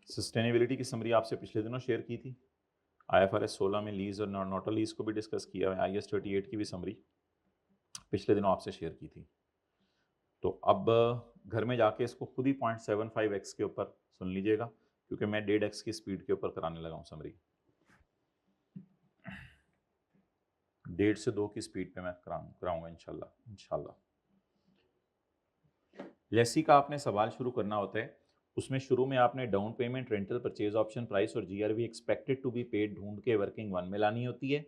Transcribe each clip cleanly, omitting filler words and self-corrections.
Sustainability की summary आपसे पिछले दिनों शेयर की थी। IFRS 16 में लीज और नॉट लीज को भी डिस्कस किया है। IAS 38 की भी समरी पिछले दिनों आपसे शेयर की थी। तो अब घर में जाके इसको खुद ही 0.75x के ऊपर सुन लीजिएगा, क्योंकि मैं 1.5x की स्पीड के ऊपर कराने लगा हूं समरी। 1.5 से 2 की स्पीड पे मैं कराऊंगा इंशाल्लाह। लेसी का आपने सवाल शुरू करना होता है, उसमें शुरू में आपने down payment, rental, purchase option, price और GRV expected to be paid ढूंढ के वर्किंग 1 में लानी होती है,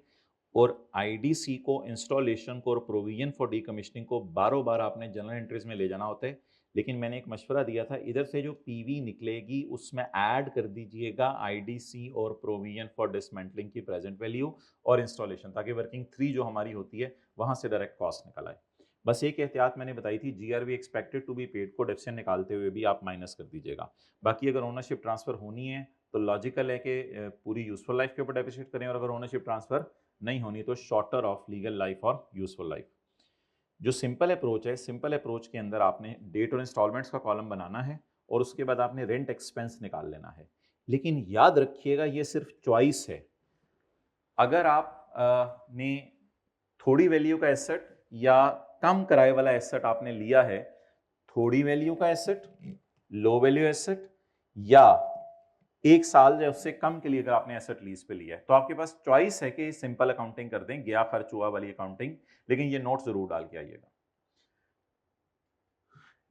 और IDC को, इंस्टॉलेशन को और प्रोविजन फॉर डीकमीशनिंग को बारों बार आपने जनरल एंट्रीज में ले जाना होता है। लेकिन मैंने एक मशवरा दिया था, इधर से जो PV निकलेगी उसमें ऐड कर दीजिएगा IDC और प्रोविजन फॉर डिसमेंटलिंग की प्रेजेंट वैल्यू और इंस्टॉलेशन, ताकि वर्किंग 3 जो हमारी होती है वहां से डायरेक्ट कॉस्ट निकल आए। बस एक एहतियात मैंने बताई थी, GRV expected to be paid को डेफिसिएंट निकालते हुए भी आप माइनस कर दीजिएगा। बाकी अगर ओनरशिप ट्रांसफर होनी है तो लॉजिकल है कि पूरी यूजफुल लाइफ के ऊपर डेप्रिशिएट करें, और अगर ओनरशिप ट्रांसफर नहीं होनी तो शॉर्टर ऑफ लीगल लाइफ और यूजफुल लाइफ। जो सिंपल अप्रोच है, सिंपल अप्रोच के अंदर आपने डेट और इंस्टॉलमेंट्स का कॉलम बनाना है और उसके बाद आपने रेंट एक्सपेंस निकाल लेना है। लेकिन याद रखिएगा ये सिर्फ चॉइस है। अगर आप ने थोड़ी वैल्यू का एसेट या कम किराए वाला एसेट आपने लिया है, थोड़ी वैल्यू का एसेट, लो वैल्यू एसेट, या 1 साल या उससे कम के लिए अगर आपने एसेट लीज पे लिया है, तो आपके पास चॉइस है कि सिंपल अकाउंटिंग कर दें, गया खर्च हुआ वाली अकाउंटिंग। लेकिन ये नोट जरूर डाल के आइएगा।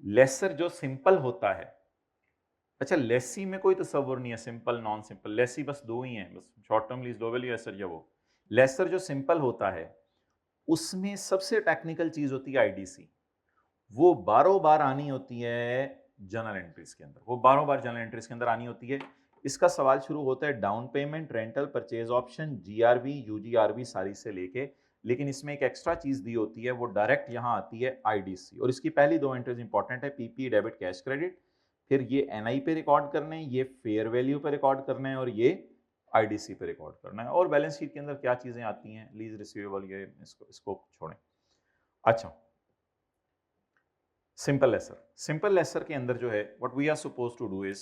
लेसर जो सिंपल होता है, अच्छा लेसी में कोई तस्वुर नहीं है, सिंपल नॉन सिंपल, लेसी बस 2 ही हैं, बस short term lease, low value asset या वो। लेसर जो सिंपल होता है उसमें सबसे टेक्निकल चीज होती है IDC। वो बारों बार आनी होती है जनरल एंट्रीज के अंदर, वो बारों बार जनरल एंट्रीज के अंदर आनी होती है। इसका सवाल शुरू होता है down payment, rental, purchase option, GRV, UGRV सारी से लेके, लेकिन इसमें एक एक्स्ट्रा चीज दी होती है, वो डायरेक्ट यहां आती है IDC। और इसकी पहली 2 एंट्रीज इंपॉर्टेंट है, PP डेबिट कैश क्रेडिट, फिर ये NI पे रिकॉर्ड करने, ये फेयर वैल्यू पे रिकॉर्ड करना है, और ये IDC पे रिकॉर्ड करना है। और बैलेंस शीट के अंदर क्या चीजें आती हैं, लीज रिसीवेबल, ये इसको छोड़ें। अच्छा, सिंपल लेसर के अंदर जो है what we are suppose to do is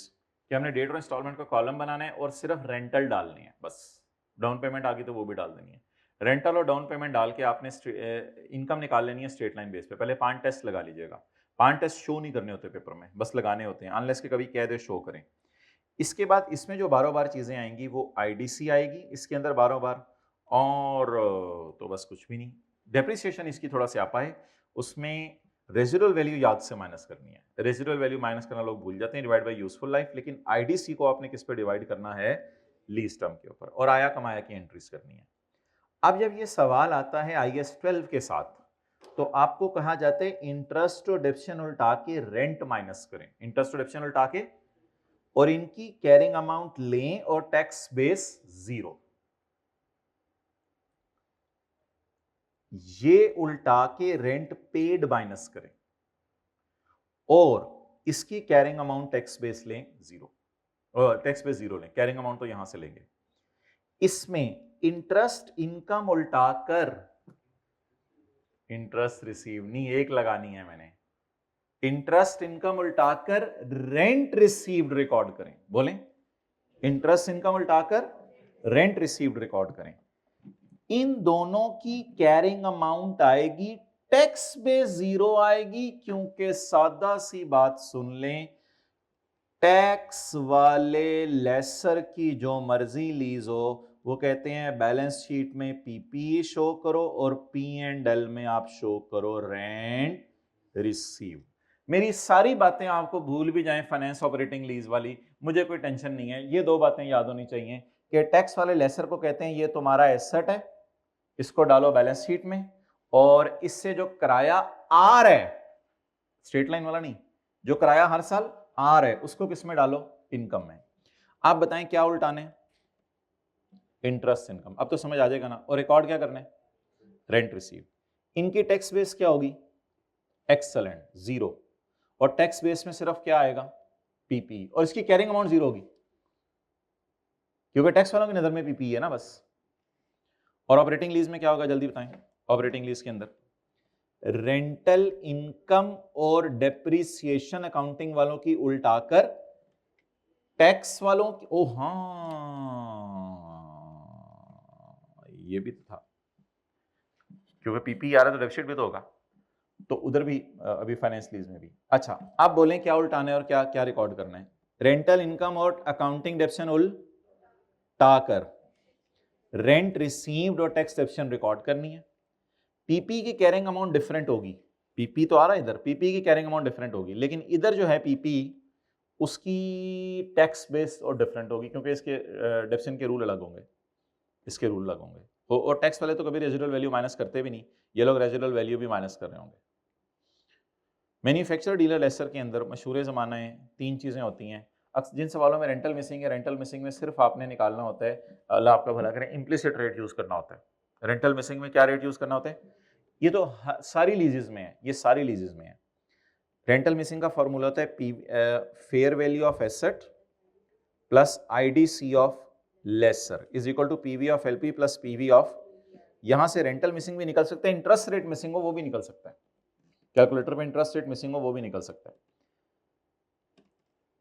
कि हमने डेट और इंस्टॉलमेंट का कॉलम बनाना है और सिर्फ रेंटल डालनी है, बस डाउन पेमेंट आ गई तो वो भी डाल देनी है। रेंटल और डाउन पेमेंट डाल के आपने इनकम निकाल लेनी है स्ट्रेट लाइन बेस पे। पहले 5 टेस्ट लगा लीजिएगा। 5 टेस्ट शो नहीं करने होते पेपर में, बस लगाने होते हैं, अनलेस के कभी कह दे शो करें। इसके बाद इसमें जो बारों बार चीजें आएंगी वो IDC आएगी इसके अंदर बारों बार, और तो बस कुछ भी नहीं। डेप्रिसिएशन इसकी थोड़ा सा आपा है, उसमें रेजिडुअल वैल्यू याद से माइनस करनी है। रेजिडुअल वैल्यू माइनस करना लोग भूल जाते हैं, डिवाइड बाय यूजफुल लाइफ। लेकिन IDC को आपने किस पे डिवाइड करना है, लीज टर्म के ऊपर, और आया कमाया की एंट्रीज करनी है। अब जब ये सवाल आता है IAS 12 के साथ, तो आपको कहा जाता है इंटरेस्ट और डेप्रिसिएशन उल्टा के रेंट माइनस करें, इंटरेस्ट और डेप्रिसिएशन उल्टा के, और इनकी कैरिंग अमाउंट लें और टैक्स बेस 0। ये उल्टा के रेंट पेड माइनस करें और इसकी कैरिंग अमाउंट टैक्स बेस लें 0, टैक्स बेस 0 लें, कैरिंग अमाउंट तो यहां से लेंगे। इसमें इंटरेस्ट इनकम उल्टाकर, इंटरेस्ट रिसीव नहीं, एक लगानी है मैंने, इंटरेस्ट इनकम उल्टाकर रेंट रिसीव्ड रिकॉर्ड करें। बोलें, इंटरेस्ट इनकम उल्टाकर रेंट रिसीव्ड रिकॉर्ड करें। इन दोनों की कैरिंग अमाउंट आएगी, टैक्स बेस 0 आएगी, क्योंकि सादा सी बात सुन लें, टैक्स वाले लेसर की जो मर्जी लीज हो, वो कहते हैं बैलेंस शीट में PP शो करो और P&L में आप शो करो रेंट रिसीव। मेरी सारी बातें आपको भूल भी जाएं फाइनेंस ऑपरेटिंग लीज वाली, मुझे कोई टेंशन नहीं है। ये 2 बातें याद होनी चाहिए कि टैक्स वाले लेसर को कहते हैं ये तुम्हारा एसेट है, इसको डालो बैलेंस शीट में, और इससे जो किराया आ रहा है, स्ट्रेट लाइन वाला नहीं, जो किराया हर साल आ रहा है उसको किस में डालो, इनकम में। आप बताएं क्या उल्टाने, इंटरेस्ट इनकम। अब तो समझ आ जाएगा ना। और रिकॉर्ड क्या करना है, रेंट रिसीव। इनकी टैक्स बेस क्या होगी, एक्सेलेंट 0, और टैक्स बेस में सिर्फ क्या आएगा, PP, और इसकी कैरिंग अमाउंट 0 होगी क्योंकि टैक्स वालों की नजर में PP है ना बस। और ऑपरेटिंग लीज में क्या होगा, जल्दी बताएं। ऑपरेटिंग लीज के अंदर रेंटल इनकम और डेप्रिसिएशन अकाउंटिंग वालों की उल्टाकर टैक्स वालों की, ओ हाँ ये भी तो था, क्योंकि पीपी आ रहा है तो डेफिसिट भी तो होगा, तो उधर भी अभी फाइनेंस लीज में भी। अच्छा आप बोलें क्या उल्टाना है और क्या क्या रिकॉर्ड करना है? रेंटल इनकम और अकाउंटिंग डेप्शन उल्टा कर रेंट रिसीव्ड और टैक्स डेप्शन रिकॉर्ड करनी है। पीपी की कैरिंग अमाउंट डिफरेंट होगी, पीपी तो आ रहा है इधर, पीपी की कैरिंग अमाउंट डिफरेंट होगी, लेकिन इधर जो है पीपी उसकी टैक्स बेस्ड और डिफरेंट होगी, क्योंकि इसके डेप्शन के रूल अलग होंगे, इसके रूल अलग होंगे। और टैक्स वाले तो कभी रेजिडुअल वैल्यू माइनस करते भी नहीं, ये लोग रेजिडुअल वैल्यू भी माइनस कर रहे होंगे। मैन्युफैक्चरर डीलर लेसर के अंदर मशहूर ज़माना है, तीन चीज़ें होती हैं। जिन सवालों में रेंटल मिसिंग है, रेंटल मिसिंग में सिर्फ आपने निकालना होता है, अल्लाह आपका भला करें, इम्प्लिसिट रेट यूज़ करना होता है। रेंटल मिसिंग में क्या रेट यूज़ करना होता है? ये तो सारी लीजेस में है, ये सारी लीजेस में है। रेंटल मिसिंग का फॉर्मूला होता है fair value of asset plus IDC of lessor is equal to PV of LP plus PV of, यहां से रेंटल मिसिंग भी निकल सकता है, इंटरेस्ट रेट मिसिंग हो वो भी निकल सकता है, कैलकुलेटर में इंटरेस्ट रेट मिसिंग हो वो भी निकल सकता है।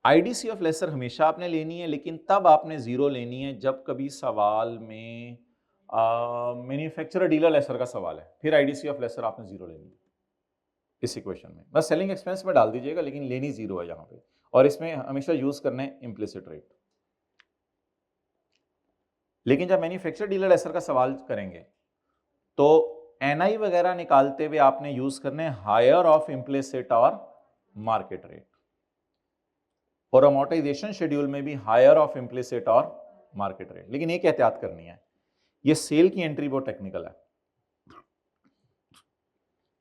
आईडीसी ऑफ लेसर हमेशा आपने लेनी है, लेकिन तब आपने जीरो लेनी है जब कभी सवाल में मैन्युफैक्चरर डीलर लेसर का सवाल है, फिर आईडीसी ऑफ लेसर आपने जीरो लेनी है इस इक्वेशन में। बस सेलिंग एक्सपेंस में डाल दीजिएगा, लेकिन लेनी जीरो है यहाँ पे, और इसमें हमेशा यूज करना है इम्प्लिसिट रेट। लेकिन जब मैन्युफैक्चरर डीलर लेसर का सवाल करेंगे तो एनआई वगैरह निकालते हुए आपने यूज करने हायर ऑफ इम्प्लिसिट और मार्केट रेट, और अमोर्टाइजेशन शेड्यूल में भी हायर ऑफ इम्प्लिसिट और मार्केट रेट। लेकिन एक एहतियात करनी है, ये सेल की एंट्री बहुत टेक्निकल है।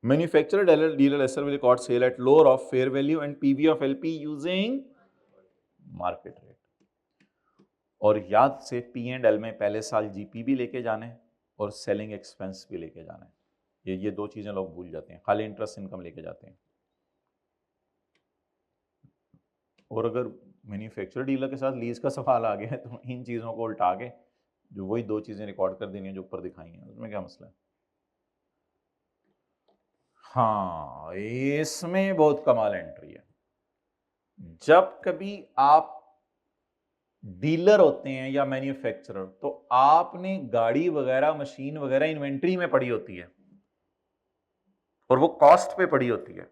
Manufacturer dealer lesser will record sale at lower of fair value and PV of LP using market rate। और याद से P&L में पहले साल जीपी भी लेके जाने और सेलिंग एक्सपेंस भी लेके जाना है। ये दो चीजें लोग भूल जाते हैं, खाली इंटरेस्ट इनकम लेके जाते हैं। और अगर मैन्युफैक्चरर डीलर के साथ लीज का सवाल आ गया है तो इन चीजों को उल्टा के जो वही दो चीजें रिकॉर्ड कर देनी है जो ऊपर दिखाई हैं, उसमें क्या मसला है? हाँ इसमें बहुत कमाल एंट्री है। जब कभी आप डीलर होते हैं या मैन्युफैक्चरर, तो आपने गाड़ी वगैरह मशीन वगैरह इन्वेंट्री में पड़ी होती है और वो कॉस्ट पे पड़ी होती है,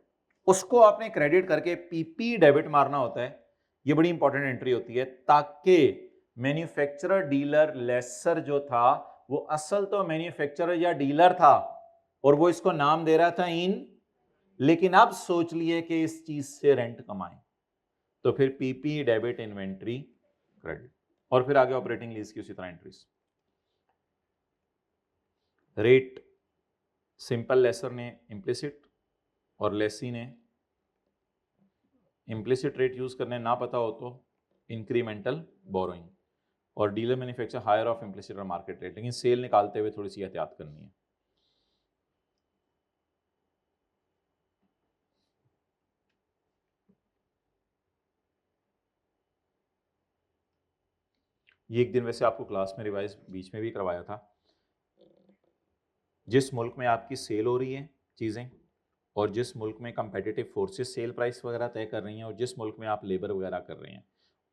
उसको आपने क्रेडिट करके पीपी डेबिट मारना होता है। ये बड़ी इंपॉर्टेंट एंट्री होती है, ताकि मैन्युफैक्चरर डीलर लेसर जो था वो असल तो मैन्युफैक्चरर या डीलर था और वो इसको नाम दे रहा था इन, लेकिन अब सोच लिए कि इस चीज से रेंट कमाएं, तो फिर पीपी डेबिट इन्वेंट्री क्रेडिट, और फिर आगे ऑपरेटिंग लीज की उसी तरह एंट्रीज। रेट सिंपल लेसर ने इम्प्लिसिट और लेसी ने इम्प्लिसिट रेट यूज करने ना पता हो तो इंक्रीमेंटल बोरोइंग, और dealer manufacture higher of implicit और मार्केट रेट। लेकिन सेल निकालते हुए थोड़ी सी एहतियात करनी है। ये एक दिन वैसे आपको क्लास में रिवाइज बीच में भी करवाया था। जिस मुल्क में आपकी सेल हो रही है चीज़ें, और जिस मुल्क में कंपेटिटिव फोर्सेस सेल प्राइस वगैरह तय कर रही हैं, और जिस मुल्क में आप लेबर वगैरह कर रहे हैं,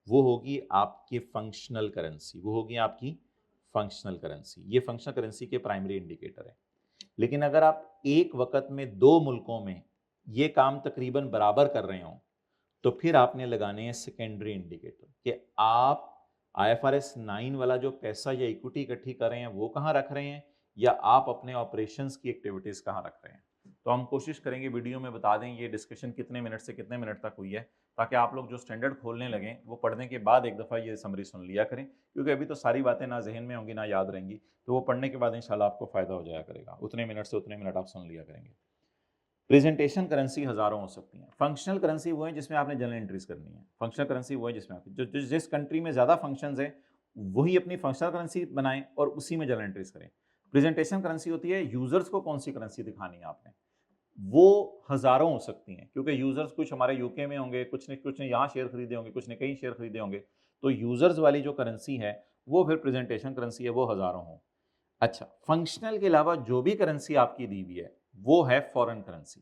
वो होगी आपकी फंक्शनल करेंसी, वो होगी आपकी फंक्शनल करेंसी। ये फंक्शनल करेंसी के प्राइमरी इंडिकेटर है। लेकिन अगर आप एक वक्त में दो मुल्कों में ये काम तकरीबन बराबर कर रहे हो, तो फिर आपने लगाने हैं सेकेंडरी इंडिकेटर कि आप IFRS 9 वाला जो पैसा या इक्विटी इकट्ठी कर रहे हैं वो कहाँ रख रहे हैं, या आप अपने ऑपरेशंस की एक्टिविटीज कहाँ रख रहे हैं। तो हम कोशिश करेंगे वीडियो में बता दें ये डिस्कशन कितने मिनट से कितने मिनट तक हुई है, ताकि आप लोग जो स्टैंडर्ड खोलने लगें वो पढ़ने के बाद एक दफ़ा ये समरी सुन लिया करें, क्योंकि अभी तो सारी बातें ना जहन में होंगी ना याद रहेंगी, तो वो पढ़ने के बाद इंशाल्लाह आपको फ़ायदा हो जाया करेगा। उतने मिनट से उतने मिनट आप सुन लिया करेंगे। प्रेजेंटेशन करेंसी हजारों हो सकती हैं। फंक्शनल करेंसी वो है जिसमें आपने जनरल एंट्रीज करनी है। फंक्शनल करेंसी वो है जिसमें आप जिस कंट्री में ज़्यादा फंक्शंस है वही अपनी फंक्शनल करेंसी बनाएं और उसी में जनरल एंट्रीज करें। प्रेजेंटेशन करेंसी होती है यूजर्स को कौन सी करेंसी दिखानी है आपने, वो हजारों हो सकती हैं, क्योंकि यूजर्स कुछ हमारे यूके में होंगे, कुछ ने यहाँ शेयर खरीदे होंगे, कुछ ने कहीं शेयर खरीदे होंगे, तो यूजर्स वाली जो करेंसी है वो फिर प्रेजेंटेशन करेंसी है, वो हजारों हों। अच्छा, फंक्शनल के अलावा जो भी करेंसी आपकी दी हुई है वो है फॉरेन करेंसी।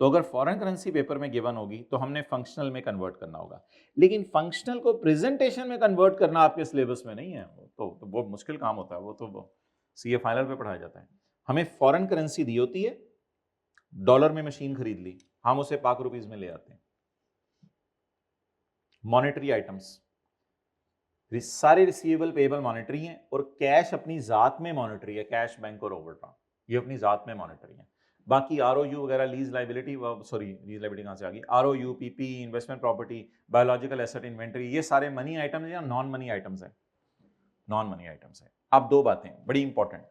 तो अगर फॉरेन करेंसी पेपर में गिवन होगी तो हमने फंक्शनल में कन्वर्ट करना होगा, लेकिन फंक्शनल को प्रेजेंटेशन में कन्वर्ट करना आपके सिलेबस में नहीं है, तो बहुत मुश्किल काम होता है, वो तो सीए फाइनल पे पढ़ाया जाता है। हमें फॉरेन करेंसी दी होती है, डॉलर में मशीन खरीद ली, हम उसे पाक रुपीज में ले आते हैं। मॉनेटरी आइटम्स सारे रिसीवेबल पेएबल मॉनेटरी हैं, और कैश अपनी जात में मॉनेटरी है, कैश बैंक और ओवरड्राफ्ट ये अपनी जात में मॉनेटरी है। बाकी आरओयू वगैरह, lease liability, sorry lease liability कहां से आ गई, ROU, PP, investment property, biological asset, inventory, ये सारे मनी आइटम्स या नॉन मनी आइटम्स है, नॉन मनी आइटम्स है। अब दो बातें बड़ी इंपॉर्टेंट,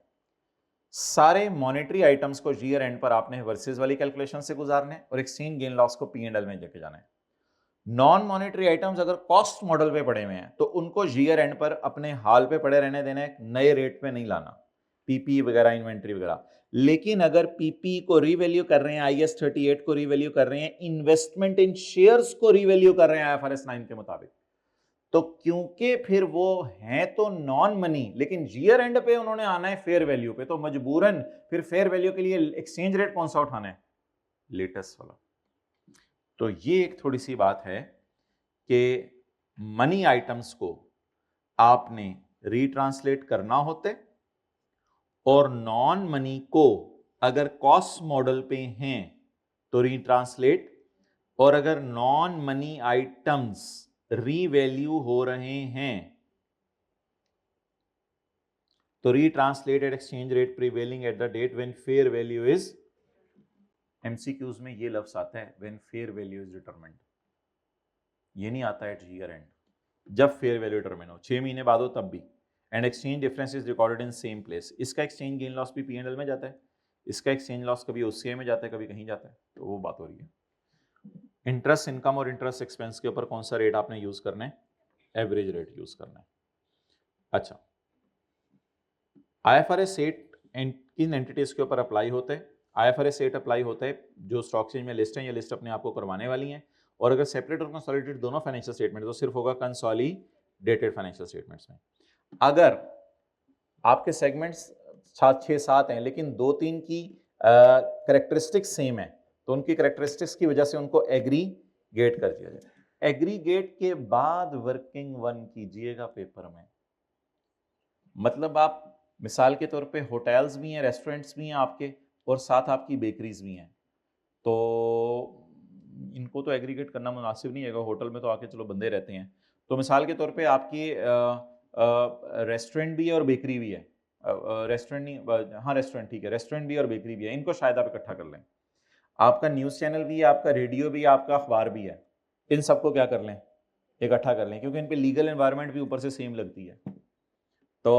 सारे मॉनेटरी आइटम्स को ईयर एंड पर आपने वर्सेस वाली कैलकुलेशन से गुजारने और एक्सचेंज गेन लॉस को P&L में लेके जाना है। नॉन मॉनेटरी आइटम्स अगर कॉस्ट मॉडल पे पड़े हुए हैं तो उनको ईयर एंड पर अपने हाल पे पड़े रहने देना है, नए रेट पे नहीं लाना, पीपी वगैरह, इन्वेंट्री वगैरह। लेकिन अगर पीपी को रीवैल्यू कर रहे हैं, IAS 38 को रीवैल्यू कर रहे हैं, इन्वेस्टमेंट इन शेयर्स को रीवैल्यू कर रहे हैं IFRS 9 के मुताबिक, तो क्योंकि फिर वो हैं तो नॉन मनी, लेकिन ईयर एंड पे उन्होंने आना है फेयर वैल्यू पे, तो मजबूरन फिर फेयर वैल्यू के लिए एक्सचेंज रेट कौन सा उठाना है, लेटेस्ट वाला। तो ये एक थोड़ी सी बात है कि मनी आइटम्स को आपने रीट्रांसलेट करना होते, और नॉन मनी को अगर कॉस्ट मॉडल पे हैं तो रीट्रांसलेट, और अगर नॉन मनी आइटम्स रीवैल्यू हो रहे हैं तो retranslate at exchange rate prevailing at the date when fair value is, MCQs में ये लफ्ज आता है when fair value is determined, ये नहीं आता एट ईयर एंड, जब फेयर वैल्यू डिटरमिन हो, 6 महीने बाद हो तब भी, and exchange difference is recorded in same place. इसका एक्सचेंज गेन लॉस भी P&L में जाता है, इसका एक्सचेंज लॉस कभी OCI में जाता है, कभी कहीं जाता है, तो वो बात हो रही है। इंटरेस्ट इनकम और इंटरेस्ट एक्सपेंस के ऊपर कौन सा रेट आपने यूज करना है, एवरेज रेट यूज करना है। अच्छा, IFRS 8 किन एंटिटीज के ऊपर अप्लाई होता है, IFRS 8 अप्लाई होता है जो स्टॉक एक्सचेंज में लिस्ट है, या लिस्ट अपने आप को करवाने वाली हैं, और अगर सेपरेट और कंसोलिडेटेड दोनों फाइनेंशियल स्टेटमेंट तो सिर्फ होगा कंसोलिडेटेड फाइनेंशियल स्टेटमेंट्स में। अगर आपके सेगमेंट्स 6-7 हैं लेकिन 2-3 की करेक्टरिस्टिक्स सेम है, तो उनकी करेक्टरिस्टिक्स की वजह से उनको एग्रीगेट कर दिया जाए। एग्रीगेट के बाद वर्किंग वन कीजिएगा पेपर में, मतलब आप मिसाल के तौर पे होटल्स भी हैं, रेस्टोरेंट्स भी हैं आपके, और साथ आपकी बेकरीज भी हैं, तो इनको तो एग्रीगेट करना मुनासिब नहीं है, होटल में तो आके चलो बंदे रहते हैं, तो मिसाल के तौर पे आपकी रेस्टोरेंट भी है और बेकरी भी है, रेस्टोरेंट नहीं, हाँ रेस्टोरेंट ठीक है, रेस्टोरेंट भी और बेकरी भी है, इनको शायद आप इकट्ठा कर लें। आपका न्यूज़ चैनल भी है, आपका रेडियो भी है, आपका अखबार भी है, इन सबको क्या कर लें, इकट्ठा कर लें, क्योंकि इन पे लीगल एनवायरनमेंट भी ऊपर से सेम लगती है। तो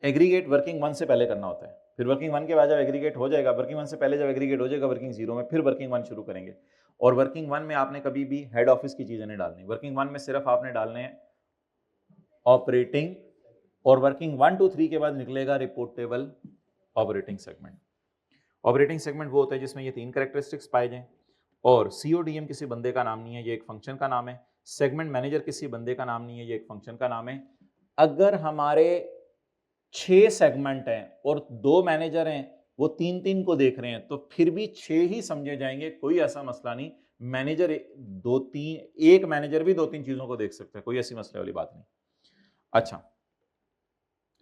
एग्रीगेट वर्किंग वन से पहले करना होता है, फिर वर्किंग वन के बाद जब एग्रीगेट हो जाएगा, वर्किंग वन से पहले जब एग्रीगेट हो जाएगा वर्किंग जीरो में, फिर वर्किंग वन शुरू करेंगे। और वर्किंग वन में आपने कभी भी हेड ऑफिस की चीजें नहीं डालनी, वर्किंग वन में सिर्फ आपने डालने हैं ऑपरेटिंग, और वर्किंग 1 to 3 के बाद निकलेगा reportable operating segment. Operating segment वो होता है जिसमें ये 3 कैरेक्टरिस्टिक्स पाए जाएं, और CODM किसी बंदे का नाम नहीं है, ये एक फंक्शन का नाम है। सेगमेंट मैनेजर किसी बंदे का नाम नहीं है, ये एक फंक्शन का नाम है। अगर हमारे 6 सेगमेंट हैं और 2 मैनेजर हैं, वो 3-3 को देख रहे हैं, तो फिर भी 6 ही समझे जाएंगे, कोई ऐसा मसला नहीं। मैनेजर 2-3, एक मैनेजर भी 2-3 चीजों को देख सकता है, कोई ऐसी मसले वाली बात नहीं। अच्छा,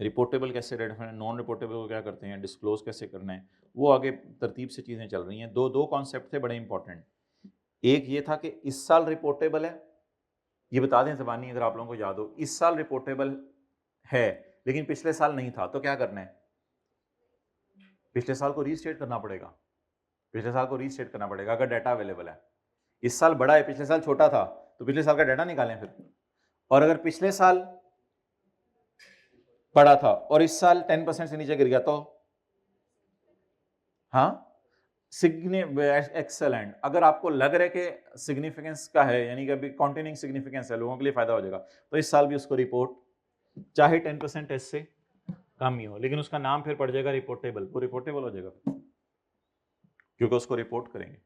रिपोर्टेबल कैसे डिफाइन, नॉन रिपोर्टेबल को क्या करते हैं, डिस्क्लोज कैसे करना है, वो आगे तरतीब से चीज़ें चल रही हैं। दो कॉन्सेप्ट थे बड़े इंपॉर्टेंट। एक ये था कि इस साल रिपोर्टेबल है, ये बता दें ज़बानी अगर आप लोगों को याद हो, इस साल रिपोर्टेबल है लेकिन पिछले साल नहीं था, तो क्या करना है, पिछले साल को रीस्टेट करना पड़ेगा, पिछले साल को रीस्टेट करना पड़ेगा अगर डाटा अवेलेबल है। इस साल बड़ा है, पिछले साल छोटा था, तो पिछले साल का डाटा निकालें फिर। और अगर पिछले साल बड़ा था और इस साल 10% से नीचे गिर गया, तो हाँ एक्सेलेंट। अगर आपको लग रहा है कि सिग्निफिकेंस का है, यानी कि अभी कॉन्टिन्यूइंग सिग्निफिकेंस है, लोगों के लिए फायदा हो जाएगा, तो इस साल भी उसको रिपोर्ट, चाहे 10% इससे कम ही हो, लेकिन उसका नाम फिर पड़ जाएगा रिपोर्टेबल, वो रिपोर्टेबल हो जाएगा क्योंकि उसको रिपोर्ट करेंगे।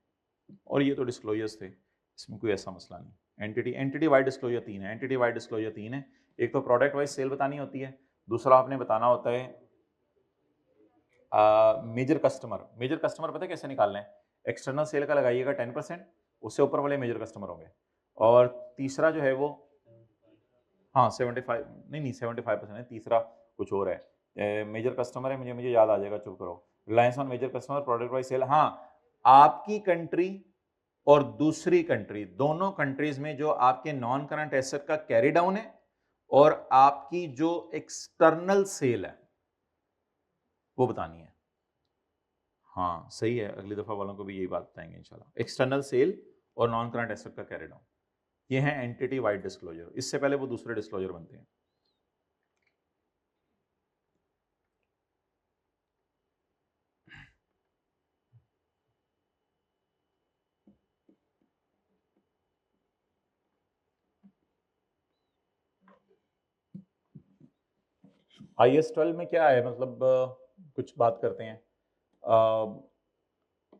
और ये तो डिस्क्लोजर्स थे, इसमें कोई ऐसा मसला नहीं। एंटिटी वाइड डिस्क्लोजर 3 है, एंटिटी वाइड डिस्क्लोजर 3 है। एक तो प्रोडक्ट वाइज सेल बतानी होती है, दूसरा आपने बताना होता है मेजर कस्टमर। मेजर कस्टमर पता है कैसे निकालना है, एक्सटर्नल सेल का लगाइएगा 10%, उससे ऊपर वाले मेजर कस्टमर होंगे। और तीसरा जो है वो हाँ 75, नहीं 75% है, तीसरा कुछ और है, मेजर कस्टमर है, मुझे याद आ जाएगा, चुप करो। Reliance on major customer, product wise sale. हाँ, आपकी कंट्री और दूसरी कंट्री, दोनों कंट्रीज में जो आपके नॉन करंट एसेट का कैरी डाउन है और आपकी जो एक्सटर्नल सेल है वो बतानी है। हाँ सही है, अगली दफा वालों को भी यही बात बताएंगे इंशाल्लाह। एक्सटर्नल सेल और नॉन करंट एसेट का कैरी डाउन, ये है एंटिटी वाइड डिस्क्लोजर। इससे पहले वो दूसरे डिस्क्लोजर बनते हैं। IAS 12 में क्या है, मतलब कुछ बात करते हैं।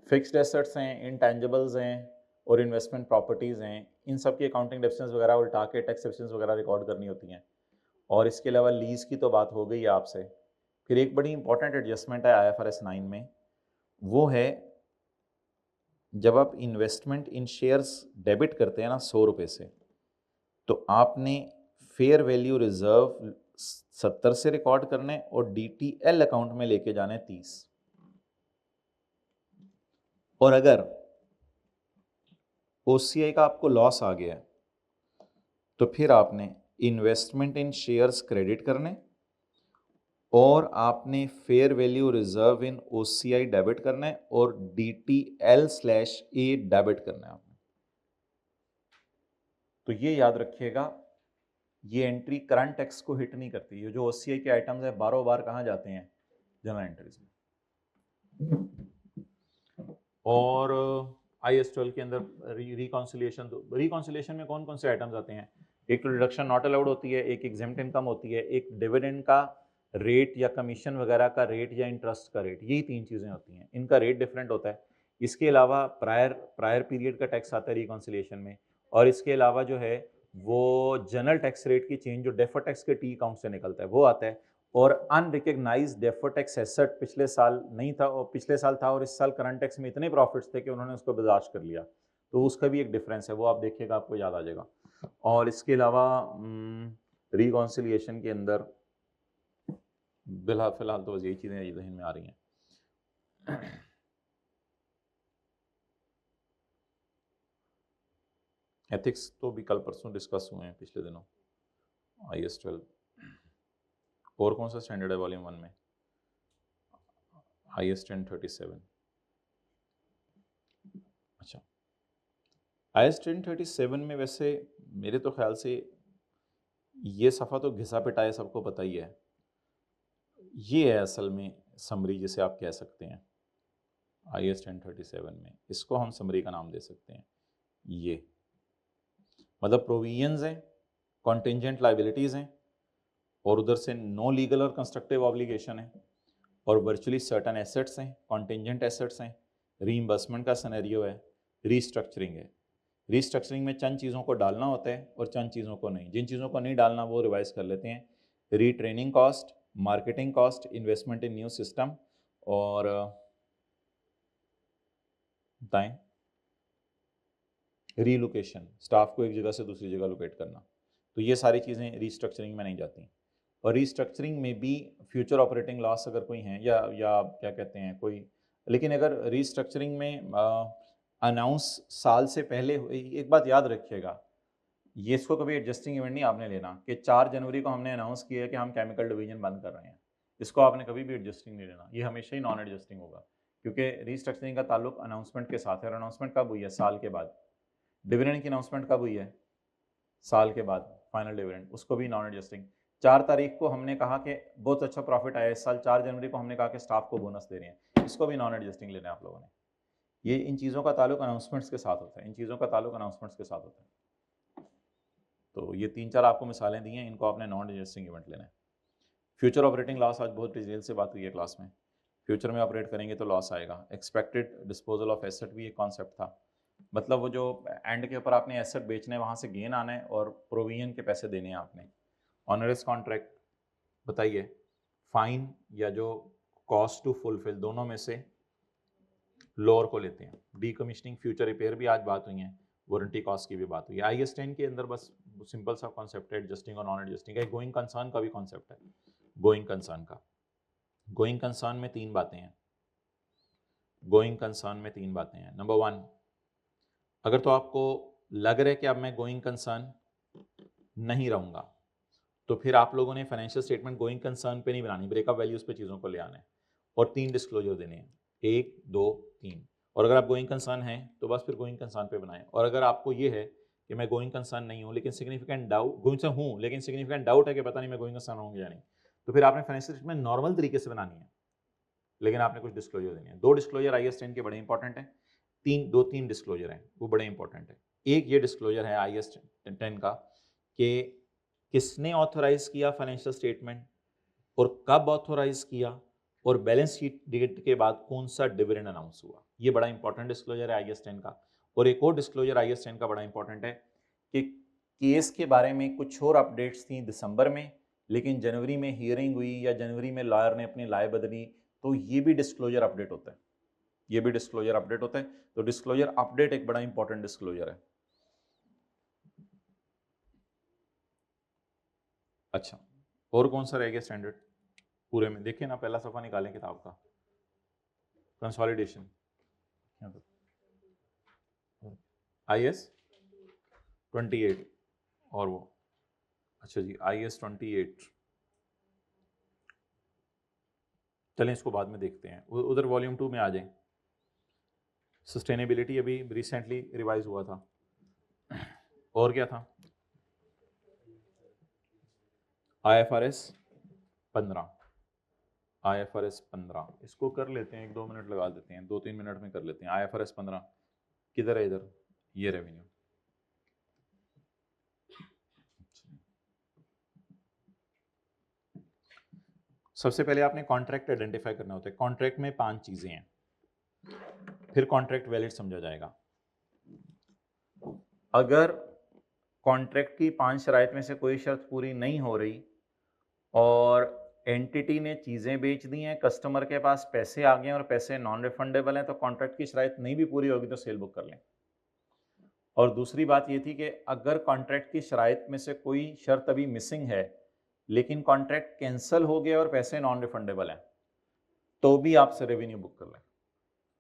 फिक्स्ड एसेट्स हैं, इंटेंजिबल्स हैं और इन्वेस्टमेंट प्रॉपर्टीज़ हैं, इन सब की अकाउंटिंग डेफिनेशंस वगैरह उल्टा के टैक्स डेफिनेशंस वगैरह रिकॉर्ड करनी होती हैं। और इसके अलावा लीज की तो बात हो गई है आपसे। फिर एक बड़ी इंपॉर्टेंट एडजस्टमेंट है IFRS 9 में, वो है जब आप इन्वेस्टमेंट इन शेयर्स डेबिट करते हैं ना 100 रुपये से, तो आपने फेयर वैल्यू रिजर्व 70 से रिकॉर्ड करने और DTL अकाउंट में लेके जाने 30। और अगर OCI का आपको लॉस आ गया तो फिर आपने इन्वेस्टमेंट इन शेयर्स क्रेडिट करने और आपने fair value reserve in OCI debit करना है और DTL/A डेबिट करना है आपने। तो ये याद रखिएगा, ये एंट्री करंट टैक्स को हिट नहीं करती। ये जो OCI के आइटम्स है बारों बार कहाँ जाते हैं, जनरल एंट्रीज में। और IAS 12 के अंदर रिकॉन्सिलिएशन में कौन कौन से आइटम्स आते हैं? एक तो डिडक्शन नॉट अलाउड होती है, एक एग्जेम्प्ट इनकम होती है, एक डिविडेंड का रेट या कमीशन वगैरह का रेट या इंटरेस्ट का रेट, यही 3 चीज़ें होती हैं। इनका रेट डिफरेंट होता है। इसके अलावा प्रायर पीरियड का टैक्स आता है रिकॉन्सिलिएशन में। और इसके अलावा जो है वो जनरल टैक्स रेट की चेंज जो डेफर्ड टैक्स के T अकाउंट से निकलता है वो आता है। और अनरिकग्नाइज डेफर्ड टैक्स एसेट पिछले साल नहीं था और पिछले साल था और इस साल करंट टैक्स में इतने प्रॉफिट्स थे कि उन्होंने उसको बर्दाश्त कर लिया, तो उसका भी एक डिफरेंस है, वो आप देखिएगा आपको याद आ जाएगा। और इसके अलावा रिकॉन्सिलिएशन के अंदर फिलहाल तो बस यही चीज़ें जहन में आ रही हैं। एथिक्स तो भी कल परसों डिस्कस हुए हैं पिछले दिनों, IAS 12। और कौन सा स्टैंडर्ड है वॉल्यूम 1 में? IAS 1037। अच्छा, IAS 1037 में वैसे मेरे तो ख्याल से ये सफ़ा तो घिसा पिटाया सबको पता ही है। ये है असल में समरी जिसे आप कह सकते हैं IAS 1037 में, इसको हम समरी का नाम दे सकते हैं। ये मतलब प्रोविजंस हैं, कॉन्टिंजेंट लाइबिलिटीज़ हैं, और उधर से नो लीगल और कंस्ट्रक्टिव ऑब्लिगेशन है, और वर्चुअली सर्टन एसेट्स हैं, कॉन्टिंजेंट एसेट्स हैं, रीइंबर्समेंट का सिनेरियो है, रीस्ट्रक्चरिंग है। रीस्ट्रक्चरिंग में चंद चीज़ों को डालना होता है और चंद चीज़ों को नहीं। जिन चीज़ों को नहीं डालना वो रिवाइज कर लेते हैं। Retraining cost, marketing cost, investment इन न्यू सिस्टम, और बताएं रीलोकेशन, स्टाफ को एक जगह से दूसरी जगह लोकेट करना। तो ये सारी चीज़ें रीस्ट्रक्चरिंग में नहीं जाती। और रीस्ट्रक्चरिंग में भी फ्यूचर ऑपरेटिंग लॉस अगर कोई हैं या क्या कहते हैं कोई, लेकिन अगर रीस्ट्रक्चरिंग में अनाउंस साल से पहले, एक बात याद रखिएगा, ये इसको कभी एडजस्टिंग इवेंट नहीं आपने लेना कि 4 जनवरी को हमने अनाउंस किया कि हम केमिकल डिवीजन बंद कर रहे हैं, इसको आपने कभी भी एडजस्टिंग नहीं लेना। ये हमेशा ही नॉन एडजस्टिंग होगा, क्योंकि रीस्ट्रक्चरिंग का ताल्लुक अनाउंसमेंट के साथ है। और अनाउंसमेंट कब हुई है? साल के बाद। डिविडेंड की अनाउंसमेंट कब हुई है? साल के बाद, फाइनल डिविडेंड, उसको भी नॉन एडजस्टिंग। 4 तारीख को हमने कहा कि बहुत अच्छा प्रॉफिट आया इस साल, 4 जनवरी को हमने कहा कि स्टाफ को बोनस दे रहे हैं, इसको भी नॉन एडजस्टिंग लेना है आप लोगों ने। ये इन चीज़ों का ताल्लुक अनाउंसमेंट्स के साथ होता है, इन चीज़ों का ताल्लुक अनाउंसमेंट्स के साथ होता है। तो ये 3-4 आपको मिसालें दी हैं, इनको आपने नॉन एडजस्टिंग इवेंट लेना है। फ्यूचर ऑपरेटिंग लॉस, आज बहुत डिटेल से बात हुई है क्लास में। फ्यूचर में ऑपरेट करेंगे तो लॉस आएगा। एक्सपेक्टेड डिस्पोजल ऑफ एसेट भी एक कॉन्सेप्ट था, मतलब वो जो एंड के ऊपर आपने एसेट बेचने वहाँ से गेन आना है और प्रोविजन के पैसे देने हैं आपने। ऑनरस कॉन्ट्रैक्ट बताइए, फाइन या जो कॉस्ट टू फुलफिल, दोनों में से लोअर को लेते हैं। डीकमीशनिंग, फ्यूचर रिपेयर भी आज बात हुई है, वारंटी कॉस्ट की भी बात हुई है। IAS 10 के अंदर बस सिंपल सा कॉन्सेप्ट है एडजस्टिंग और नॉन एडजस्टिंग का। गोइंग कंसर्न का भी कॉन्सेप्ट है, गोइंग कंसर्न का। गोइंग कंसर्न में तीन बातें हैं, गोइंग कंसर्न में तीन बातें हैं। नंबर 1, अगर तो आपको लग रहा है कि अब मैं गोइंग कंसर्न नहीं रहूंगा, तो फिर आप लोगों ने फाइनेंशियल स्टेटमेंट गोइंग कंसर्न पे नहीं बनानी, ब्रेकअप वैल्यूज पे चीज़ों को ले आना है और 3 डिस्क्लोजर देने हैं, 1 2 3। और अगर आप गोइंग कंसर्न हैं तो बस फिर गोइंग कंसर्न पे बनाएं। और अगर आपको ये है कि मैं गोइंग कंसर्न नहीं हूँ लेकिन सिग्निफिकेंट डाउट, गोइंग हूँ लेकिन सिग्निफिकेंट डाउट है कि पता नहीं मैं गोइंग कंसर्न हूँ या नहीं, तो फिर आपने फाइनेंशियल स्टेटमेंट नॉर्मल तरीके से बनानी है, लेकिन आपने कुछ डिस्क्लोजर देने हैं। 2 डिस्क्लोजर IAS 10 के बड़े इंपॉर्टेंट हैं, 3 डिस्क्लोजर हैं वो बड़े इंपॉर्टेंट है। एक ये डिस्क्लोजर है IAS 10 का कि किसने ऑथराइज किया फाइनेंशियल स्टेटमेंट और कब ऑथराइज किया और बैलेंस शीट डेट के बाद कौन सा डिविडेंड अनाउंस हुआ। ये बड़ा इंपॉर्टेंट डिस्क्लोजर है IAS 10 का। और एक और डिस्क्लोजर IAS 10 का बड़ा इंपॉर्टेंट है कि केस के बारे में कुछ और अपडेट्स थी दिसंबर में, लेकिन जनवरी में हियरिंग हुई या जनवरी में लॉयर ने अपनी राय बदली, तो ये भी डिस्क्लोजर अपडेट होता है, ये भी डिस्क्लोजर अपडेट होता है। तो डिस्क्लोजर अपडेट एक बड़ा इंपॉर्टेंट डिस्क्लोजर है। अच्छा, और कौन सा रह गया स्टैंडर्ड पूरे में? देखिए ना, पहला सफा निकालें किताब का, कंसोलिडेशन IAS 28 और वो, अच्छा जी IAS 28, चलें इसको बाद में देखते हैं, उधर वॉल्यूम 2 में आ जाएं। सस्टेनेबिलिटी अभी रिसेंटली रिवाइज हुआ था। और क्या था? IFRS 15, IFRS 15 इसको कर लेते हैं, 1-2 मिनट लगा देते हैं, 2-3 मिनट में कर लेते हैं। IFRS 15 किधर है? इधर, ये रेवेन्यू। सबसे पहले आपने कॉन्ट्रैक्ट आइडेंटिफाई करना होता है। कॉन्ट्रैक्ट में 5 चीजें हैं, फिर कॉन्ट्रैक्ट वैलिड समझा जाएगा। अगर कॉन्ट्रैक्ट की 5 शराइत में से कोई शर्त पूरी नहीं हो रही और एंटिटी ने चीज़ें बेच दी हैं, कस्टमर के पास पैसे आ गए हैं और पैसे नॉन रिफंडेबल हैं, तो कॉन्ट्रैक्ट की शराइत नहीं भी पूरी होगी तो सेल बुक कर लें। और दूसरी बात ये थी कि अगर कॉन्ट्रैक्ट की शराइत में से कोई शर्त अभी मिसिंग है लेकिन कॉन्ट्रैक्ट कैंसिल हो गया और पैसे नॉन रिफंडेबल हैं, तो भी आपसे रेवेन्यू बुक कर लें।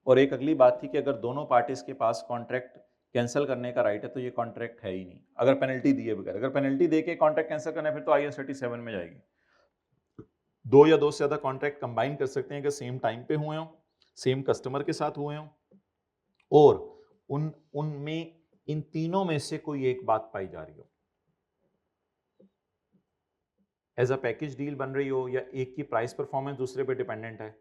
और एक अगली बात थी कि अगर दोनों पार्टीज के पास कॉन्ट्रैक्ट कैंसिल करने का राइट है तो ये कॉन्ट्रैक्ट है ही नहीं, अगर पेनल्टी दिए बगैर। अगर पेनल्टी दे के कॉन्ट्रैक्ट कैंसिल करना है फिर तो IAS 37 में जाएगी। 2 या 2 से ज़्यादा कॉन्ट्रैक्ट कंबाइन कर सकते हैं कि सेम टाइम पे हुए हों, सेम कस्टमर के साथ हुए हों, और उनमें इन तीनों में से कोई एक बात पाई जा रही हो, एज अ पैकेज डील बन रही हो, या एक की प्राइस परफॉर्मेंस दूसरे पे डिपेंडेंट है,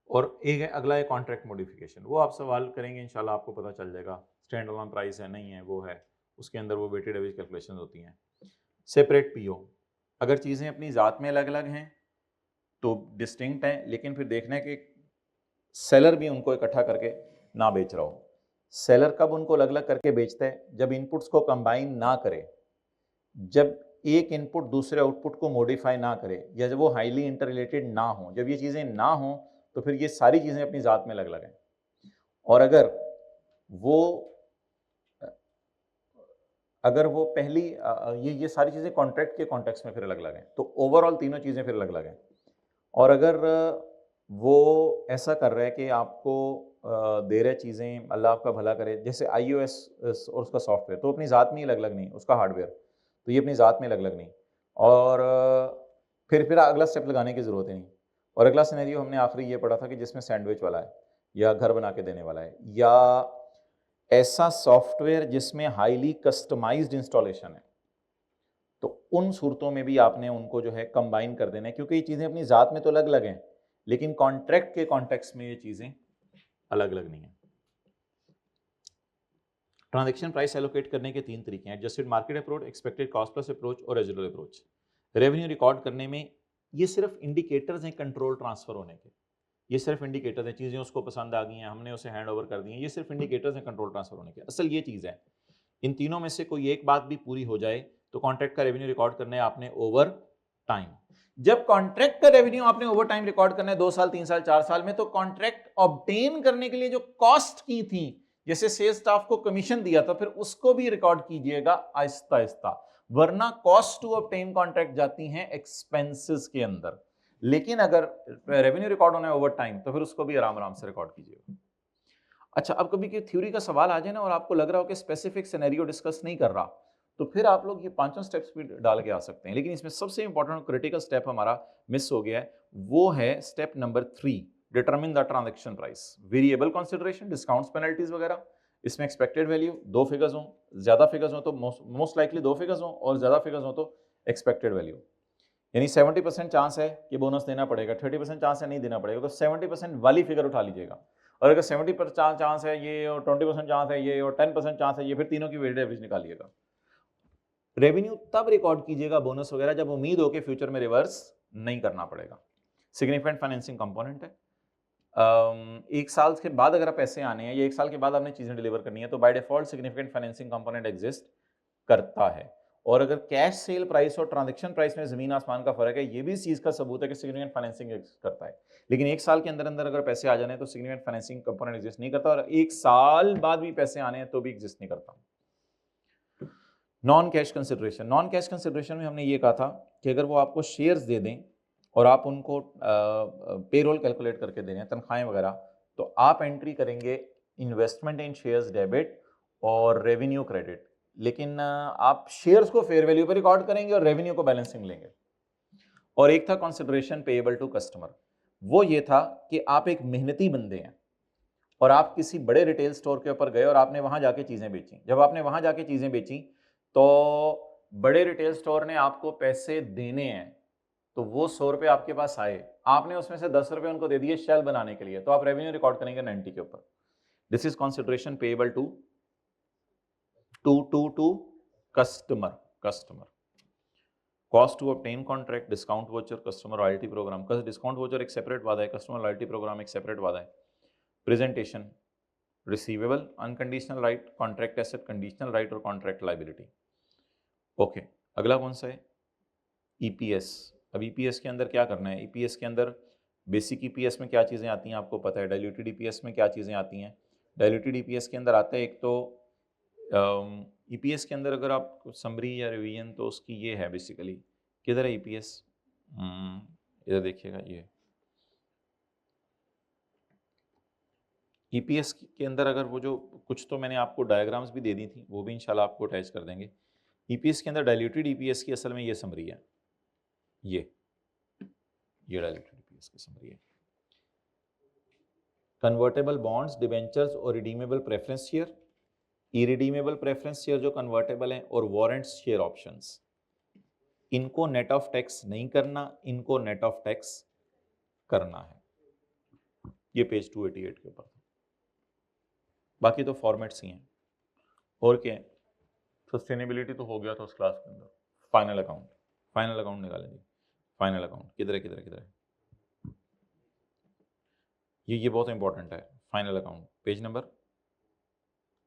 और एक है अगला है कॉन्ट्रैक्ट मॉडिफिकेशन। वो आप सवाल करेंगे इंशाल्लाह आपको पता चल जाएगा, स्टैंड अलोन प्राइस है नहीं है, वो है, उसके अंदर वो वेटेड एवरेज कैलकुलेशन होती हैं। सेपरेट PO, अगर चीज़ें अपनी ज़ात में अलग अलग हैं तो डिस्टिंक्ट हैं, लेकिन फिर देखना है कि सेलर भी उनको इकट्ठा करके ना बेच रहा हो। सेलर कब उनको अलग अलग करके बेचता है? जब इनपुट्स को कंबाइन ना करे, जब एक इनपुट दूसरे आउटपुट को मॉडिफाई ना करे, या जब वो हाईली इंटर रिलेटेड ना हो। जब ये चीज़ें ना हो तो फिर ये सारी चीज़ें अपनी ज़ात में अलग अलग हैं। और अगर वो पहली ये सारी चीज़ें कॉन्ट्रैक्ट के कॉन्टेक्स्ट में फिर अलग अलग हैं, तो ओवरऑल तीनों चीज़ें फिर अलग अलग हैं। और अगर वो ऐसा कर रहा है कि आपको दे रहे चीज़ें, अल्लाह आपका भला करे, जैसे iOS और उसका सॉफ्टवेयर तो अपनी ज़ात में ही अलग अलग नहीं, उसका हार्डवेयर तो ये अपनी ज़ात में अलग अलग नहीं, और फिर अगला स्टेप लगाने की ज़रूरत ही नहीं। और अगला सिनेरियो हमने आखिरी ये पढ़ा था कि जिसमें सैंडविच वाला है, या घर बना के देने वाला है, या ऐसा सॉफ्टवेयर जिसमें हाईली कस्टमाइज्ड इंस्टॉलेशन है, तो उन सूरतों में भी आपने उनको जो है कंबाइन कर देना है, क्योंकि ये चीज़ें अपनी ज़ात में तो अलग अलग हैं लेकिन कॉन्ट्रैक्ट के कॉन्टेक्स्ट में ये चीज़ें अलग अलग नहीं है। ट्रांजैक्शन प्राइस एलोकेट करने के 3 तरीके हैं, adjusted market approach, expected cost plus approach और रेजिडुअल अप्रोच। रेवेन्यू रिकॉर्ड करने में ये सिर्फ इंडिकेटर्स हैं कंट्रोल ट्रांसफर होने के, ये सिर्फ इंडिकेटर्स हैं, चीज़ें उसको पसंद आ गई हैं, हमने उसे हैंड ओवर कर दी हैं, ये सिर्फ इंडिकेटर्स हैं कंट्रोल ट्रांसफर होने के। असल ये चीज़ है, इन तीनों में से कोई एक बात भी पूरी हो जाए तो कॉन्ट्रैक्ट का रेवेन्यू रिकॉर्ड करना है आपने ओवर टाइम। जब कॉन्ट्रैक्ट का रेवेन्यू आपने ओवर टाइम रिकॉर्ड करना है 2 साल 3 साल 4 साल में, तो कॉन्ट्रैक्ट ऑब्टेन करने के लिए जो कॉस्ट की थी, जैसे सेल्स स्टाफ को कमीशन दिया था, फिर उसको भी रिकॉर्ड कीजिएगा आहिस्ता आहिस्ता, वरना कॉस्ट टू ऑब्टेन कॉन्ट्रैक्ट जाती हैं एक्सपेंसेस के अंदर। लेकिन अगर रेवेन्यू रिकॉर्ड होना है ओवर टाइम, तो फिर उसको भी आराम आराम से रिकॉर्ड कीजिएगा। अच्छा, अब कभी कि थ्योरी का सवाल आ जाए ना और आपको लग रहा हो कि स्पेसिफिक सिनेरियो डिस्कस नहीं कर रहा, तो फिर आप लोग ये पांचों स्टेप्स भी डाल के आ सकते हैं। लेकिन इसमें सबसे इंपॉर्टेंट और क्रिटिकल स्टेप हमारा मिस हो गया है, वो है step number 3, determine the transaction price. Variable consideration, discounts, penalties वगैरह, इसमें एक्सपेक्टेड वैल्यू, 2 फिगर्स हो, ज्यादा फिगर्स हो तो मोस्ट लाइकली 2 फिगर्स हो, और ज्यादा फिगर्स हो तो एक्सपेक्टेड वैल्यू। यानी 70% चांस है कि बोनस देना पड़ेगा, 30% चांस है नहीं देना पड़ेगा, तो 70% वाली फिगर उठा लीजिएगा। और अगर 70% चांस है ये, और 20% चांस है ये, और 10% चांस है ये, फिर तीनों की वेटेड एवरेज निकालिएगा। रेवेन्यू तब रिकॉर्ड कीजिएगा बोनस वगैरह जब उम्मीद हो कि फ्यूचर में रिवर्स नहीं करना पड़ेगा। सिग्निफिकेंट फाइनेंसिंग कंपोनेंट है। एक साल के बाद अगर पैसे आने हैं या 1 साल के बाद आपने चीजें डिलीवर करनी है, तो by default significant financing component exist करता है। और अगर कैश सेल प्राइस और ट्रांजैक्शन प्राइस में जमीन आसमान का फर्क है, ये भी इस चीज का सबूत है कि सिग्निफिकेंट फाइनेंसिंग एग्जिस्ट करता है। लेकिन 1 साल के अंदर अंदर अगर पैसे आ जाने तो सिग्निफिकेंट फाइनेंसिंग कंपोनेंट एग्जिस्ट नहीं करता, और 1 साल बाद भी पैसे आने हैं तो भी एग्जिस्ट नहीं करता। Non cash consideration, non cash consideration में हमने ये कहा था कि अगर वो आपको शेयर्स दे दें और आप उनको पेरोल कैलकुलेट करके दे दें, तनख्वाहें वगैरह, तो आप एंट्री करेंगे इन्वेस्टमेंट इन शेयर्स डेबिट और रेवेन्यू क्रेडिट। लेकिन आप शेयर्स को फेयर वैल्यू पर रिकॉर्ड करेंगे और रेवेन्यू को बैलेंसिंग लेंगे। और एक था कंसिडरेशन पेएबल टू कस्टमर, वो ये था कि आप एक मेहनती बंदे हैं और आप किसी बड़े रिटेल स्टोर के ऊपर गए और आपने वहां जाके चीजें बेची। जब आपने वहां जाके चीजें बेची तो बड़े रिटेल स्टोर ने आपको पैसे देने हैं, तो वो 100 रुपए आपके पास आए, आपने उसमें से 10 रुपए उनको दे दिए शेल बनाने के लिए, तो आप रेवेन्यू रिकॉर्ड करेंगे 90 के ऊपर। This is consideration payable to customer. Cost to obtain contract, discount voucher, customer loyalty program. Discount voucher एक सेपरेट वादा है, कस्टमर लॉयल्टी प्रोग्राम एक सेपरेट वादा है। Presentation, receivable, unconditional right, contract asset, conditional right और कॉन्ट्रैक्ट लायबिलिटी। ओके, अगला कौन सा है? ईपीएस। अब ईपीएस के अंदर क्या करना है? ईपीएस के अंदर बेसिक ईपीएस में क्या चीज़ें आती हैं आपको पता है, डाइल्यूटेड ईपीएस में क्या चीज़ें आती हैं। डाइल्यूटेड ईपीएस के अंदर आता है एक तो ईपीएस के अंदर अगर आप समरी या रिवीजन, तो उसकी ये है बेसिकली, किधर है ईपीएस? इधर देखिएगा, ये ईपीएस के अंदर अगर वो जो कुछ, तो मैंने आपको डायग्राम्स भी दे दी थी, वो भी इंशाल्लाह आपको अटैच कर देंगे। ईपीएस के अंदर डाइल्यूटेड ईपीएस की असल में ये समरी है, ये डाइल्यूटेड ईपीएस की समरी है। कन्वर्टेबल बॉन्ड्स, डिबेंचर्स और redeemable preference share, irredeemable preference share जो कन्वर्टेबल हैं, और वारंट्स शेयर ऑप्शंस, इनको नेट ऑफ टैक्स नहीं करना, इनको नेट ऑफ टैक्स करना है। ये पेज 288 के ऊपर था। बाकी तो फॉर्मेट्स ही हैं और क्या है। सस्टेनेबिलिटी तो हो गया था उस क्लास के अंदर। फाइनल अकाउंट निकालें जी। फाइनल अकाउंट किधर है? ये बहुत इंपॉर्टेंट है। फाइनल अकाउंट पेज नंबर,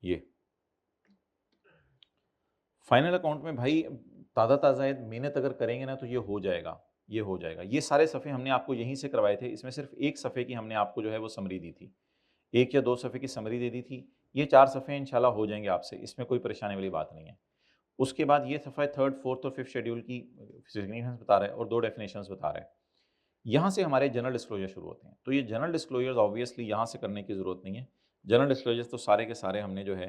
ये फाइनल अकाउंट में भाई ताज़ा मेहनत अगर करेंगे ना तो ये हो जाएगा। ये सारे सफ़े हमने आपको यहीं से करवाए थे। इसमें सिर्फ एक सफ़े की हमने आपको जो है वो समरी दी थी, 1 या 2 सफ़े की समरी दे दी थी। ये 4 सफ़े इंशाल्लाह हो जाएंगे आपसे, इसमें कोई परेशानी वाली बात नहीं है। उसके बाद ये सफ़ा 3rd, 4th और 5th शेड्यूल की सिग्निफिकेंस बता रहा है और 2 डेफिनेशंस बता रहा है। यहाँ से हमारे जनरल डिस्क्लोजर शुरू होते हैं। तो ये जनरल डिस्क्लोजर्स ऑब्वियसली यहाँ से करने की ज़रूरत नहीं है। जनरल डिस्क्लोजर्स तो सारे के सारे हमने जो है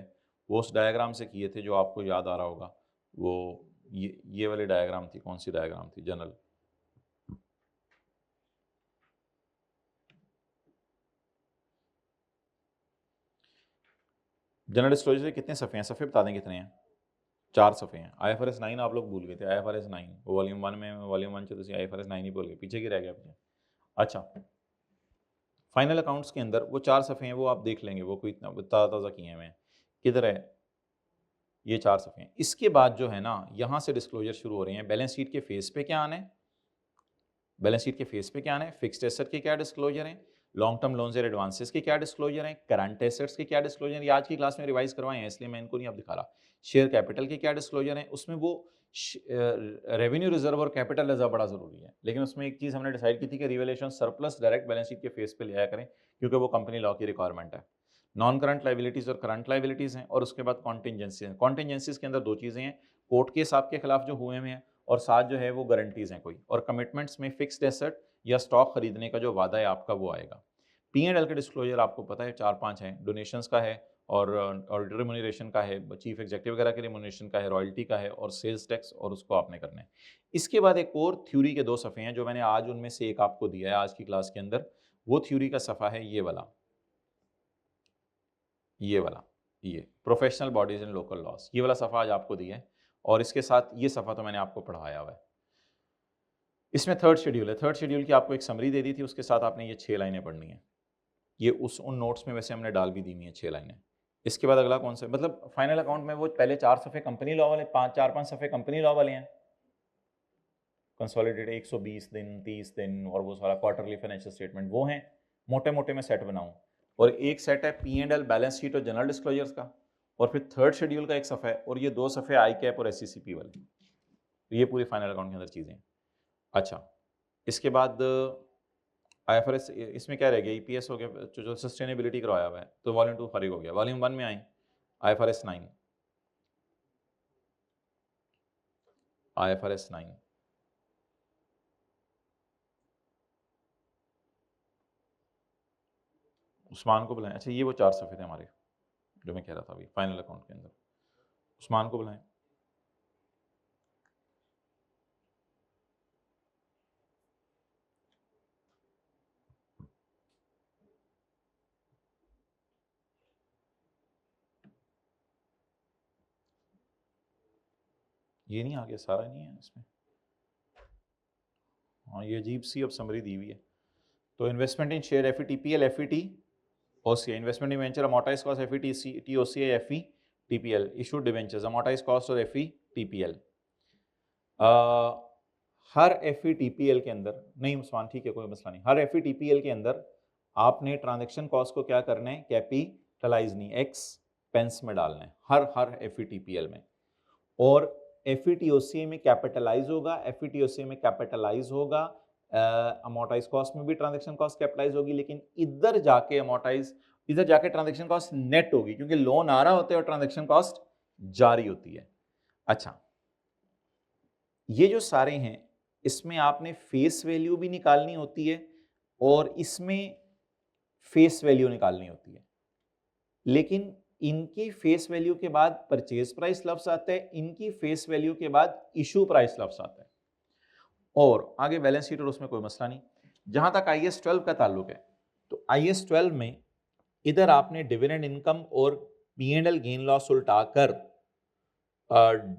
वो उस डायग्राम से किए थे, जो आपको याद आ रहा होगा। वो ये वाली डायग्राम थी, कौन सी डायग्राम थी? जनरल डिस्क्लोजर के कितने सफ़े हैं? सफ़े बता दें कितने हैं? 4 सफ़े हैं। IFRS 9 आप लोग भूल गए थे। IFRS 9 वो वॉल्यूम 1 में, वॉल्यूम 1 से IFRS 9 ही भूल गए, पीछे की रह गया पीछे। अच्छा, फाइनल अकाउंट्स के अंदर वो 4 सफ़े हैं, वो आप देख लेंगे, वो कोई इतना ताज़ा किए हैं। किधर है? ये 4 सफ़े हैं। इसके बाद जो है ना, यहाँ से डिस्क्लोजर शुरू हो रहे हैं। बैलेंस शीट के फेस पे क्या आना है? फिक्स्ड एसेट के क्या डिस्क्लोजर हैं, लॉन्ग टर्म लोन्स और एडवांसेस के क्या डिस्क्लोजर हैं, करंट एसेट्स के क्या डिस्क्लोजर हैं। ये आज की क्लास में रिवाइज करवाए हैं इसलिए मैं इनको नहीं अब दिखा रहा। शेयर कैपिटल के क्या डिस्क्लोजर हैं, उसमें वो रेवेन्यू रिजर्व और कैपिटल रिजर्व बड़ा जरूरी है, लेकिन उसमें एक चीज हमने डिसाइड की थी कि revaluation surplus direct balance sheet के फेस पे लिया करें, क्योंकि वो कंपनी लॉ की रिक्वायरमेंट है। नॉन करंट लाइबिलिटीज और करंट लाइबिलिटीज हैं, और उसके बाद कॉन्टिजेंसी हैं। कॉन्टिजेंसीज के अंदर दो चीजें हैं, कोर्ट केस आपके खिलाफ जो हुए हैं, और साथ जो है वो गारंटीज हैं कोई, और कमिटमेंट्स में फिक्स्ड एसेट या स्टॉक खरीदने का जो वादा है आपका वो आएगा। P&L के डिस्क्लोजर आपको पता है 4-5 हैं, डोनेशंस का है, और ऑडिटर रिम्यूनरेशन का है, चीफ एग्जीक्यूटिव वगैरह के रिम्यूनरेशन का है, रॉयल्टी का है, और सेल्स टैक्स, और उसको आपने करना है। इसके बाद एक और थ्योरी के 2 सफ़े हैं जो मैंने आज उनमें से एक आपको दिया है आज की क्लास के अंदर। वो थ्योरी का सफ़ा है ये वाला, ये professional bodies and local loss, ये वाला सफ़ा आज आपको दिया है, और इसके साथ ये सफ़ा तो मैंने आपको पढ़ाया हुआ है। इसमें थर्ड शेड्यूल है, थर्ड शेड्यूल की आपको एक समरी दे दी थी, उसके साथ आपने ये 6 लाइनें पढ़नी है। ये उन नोट्स में वैसे हमने डाल भी दी हुई है 6 लाइनें। इसके बाद अगला कौन सा, मतलब फाइनल अकाउंट में वो पहले 4 सफ़े कंपनी लॉ वाले, 4-5 सफ़े कंपनी लॉ वाले हैं, कंसोलिडेटेड 120 दिन 30 दिन और वो सारा क्वार्टरली फाइनेंशियल स्टेटमेंट, वो हैं मोटे मोटे में सेट बनाऊं, और एक सेट है P&L बैलेंस शीट और जनरल डिस्क्लोजर्स का, और फिर थर्ड शेड्यूल का एक सफ़ा है, और ये 2 सफ़े आई कैप और SCCP वाले, ये पूरी फाइनल अकाउंट के अंदर चीज़ें। अच्छा, इसके बाद IFRS, इसमें क्या रह गया, EPS हो गया, जो सस्टेनेबिलिटी करवाया हुआ है, तो वॉल्यूम 2 फारिग हो गया। वॉल्यूम 1 में आई IFRS 9, उस्मान को बुलाएं। अच्छा, ये वो 4 सफ़े थे हमारे जो मैं कह रहा था अभी फाइनल अकाउंट के अंदर, उस्मान को बुलाएं। ये नहीं आ गया, सारा नहीं है इसमें, हाँ ये अजीब सी अब समरी दी हुई है। तो इन्वेस्टमेंट इन share FETPL FET OCI, investment इन venture amortise cost FET OCI FE TPL, issued debentures amortise cost और FE TPL। हर FETPL के अंदर नहीं उस्मान, ठीक है कोई मसला नहीं, हर FETPL के अंदर आपने ट्रांजैक्शन कॉस्ट को क्या करना है, कैपिटलाइज नहीं, एक्सपेंस में डालना है हर FETPL में, और FET-OCI में कैपिटलाइज होगा, FET-OCI में कैपिटलाइज होगा, अमोर्टाइज कॉस्ट में भी ट्रांजैक्शन कॉस्ट कैपिटलाइज होगी, लेकिन इधर जाके ट्रांजैक्शन कॉस्ट नेट होगी, क्योंकि लोन आ रहा होता है और ट्रांजैक्शन कॉस्ट जारी होती है। अच्छा, ये जो सारे हैं इसमें आपने फेस वैल्यू भी निकालनी होती है और इसमें फेस वैल्यू निकालनी होती है, लेकिन इनकी फेस वैल्यू के बाद परचेज प्राइस लफ्ज आता है, इनकी फेस वैल्यू के बाद इशू प्राइस लफ्ज आता है, और आगे बैलेंस शीट और उसमें कोई मसला नहीं। जहां तक IAS 12 का ताल्लुक है, तो IAS 12 में इधर आपने डिविडेंड इनकम और P&L गेन लॉस उल्टाकर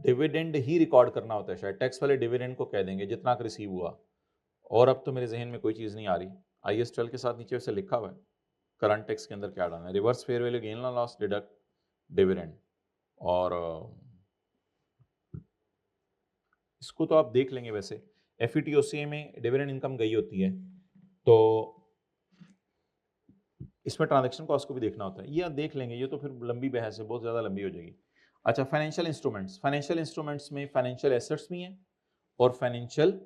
डिविडेंड ही रिकॉर्ड करना होता है, शायद टैक्स वाले डिविडेंड को कह देंगे जितना रिसीव हुआ, और अब तो मेरे जहन में कोई चीज़ नहीं आ रही। IAS 12 के साथ नीचे वैसे लिखा हुआ है करंट टैक्स के अंदर क्या डालना है, reverse fair value gain loss deduct dividend, और इसको तो आप देख लेंगे। वैसे FET-OCI में डिविडेंड इनकम गई होती है, तो इसमें ट्रांजैक्शन कॉस्ट को भी देखना होता है, ये आप देख लेंगे, ये तो फिर लंबी बहस है, बहुत ज़्यादा लंबी हो जाएगी। अच्छा, फाइनेंशियल इंस्ट्रूमेंट्स में फाइनेंशियल एसेट्स भी हैं और फाइनेंशियल